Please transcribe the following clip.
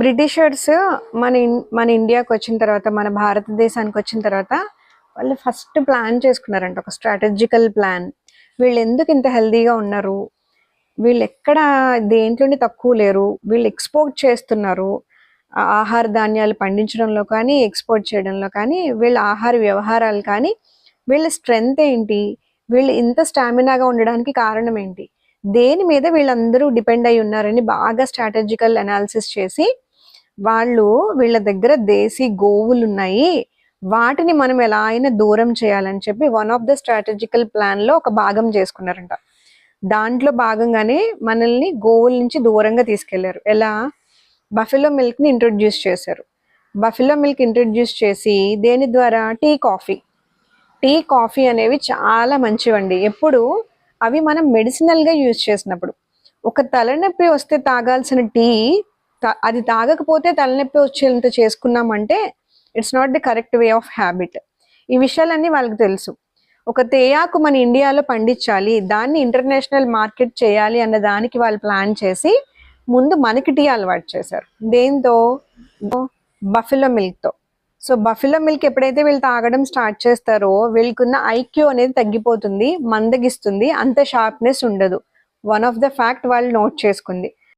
Britishers మన ఇండియాకి వచ్చిన తర్వాత, మన భారతదేశానికి వచ్చిన తర్వాత వాళ్ళు ఫస్ట్ ప్లాన్ చేసుకున్నారంట, ఒక స్ట్రాటజికల్ ప్లాన్. వీళ్ళు ఎందుకు ఇంత హెల్దీగా ఉన్నారు, వీళ్ళు ఎక్కడ దేంట్లోని తక్కువ లేరు, వీళ్ళు ఎక్స్పోర్ట్ చేస్తున్నారు, ఆహార ధాన్యాలు పండించడంలో కానీ ఎక్స్పోర్ట్ చేయడంలో కానీ, వీళ్ళ ఆహార వ్యవహారాలు కానీ, వీళ్ళ స్ట్రెంగ్త్ ఏంటి, వీళ్ళు ఇంత స్టామినాగా ఉండడానికి కారణం ఏంటి, దేని మీద వీళ్ళందరూ డిపెండ్ అయి ఉన్నారని బాగా స్ట్రాటజికల్ అనాలిసిస్ చేసి, వాళ్ళు వీళ్ళ దగ్గర దేశీ గోవులు ఉన్నాయి, వాటిని మనం ఎలా అయినా దూరం చేయాలని చెప్పి one of the strategical plan లో ఒక భాగం చేసుకున్నారంట. దాంట్లో భాగంగానే మనల్ని గోవుల నుంచి దూరంగా తీసుకెళ్లారు. ఎలా? బఫెలో మిల్క్ ని ఇంట్రొడ్యూస్ చేశారు. బఫెలో మిల్క్ ఇంట్రొడ్యూస్ చేసి దేని ద్వారా? టీ కాఫీ అనేవి చాలా మంచివండి. ఎప్పుడు అవి మనం మెడిసినల్ గా యూజ్ చేసినప్పుడు. ఒక తలనొప్పి వస్తే తాగాల్సిన టీ అది తాగకపోతే తలనొప్పి వచ్చేంత చేసుకున్నామంటే it's not the correct way of habit. ఈ విషయాలన్నీ వాళ్ళకి తెలుసు. ఒక తేయాకు మన ఇండియాలో పండించాలి, దాన్ని ఇంటర్నేషనల్ మార్కెట్ చేయాలి అన్న దానికి వాళ్ళు ప్లాన్ చేసి ముందు మనకి టీ అలవాటు చేశారు. దేంతో? బఫెలో మిల్క్తో. సో బఫెలో మిల్క్ ఎప్పుడైతే వీళ్ళు తాగడం స్టార్ట్ చేస్తారో వీళ్ళకున్న ఐక్యూ అనేది తగ్గిపోతుంది, మందగిస్తుంది, అంత షార్ప్నెస్ ఉండదు. వన్ ఆఫ్ ద ఫ్యాక్ట్ వాళ్ళు నోట్ చేసుకుంది.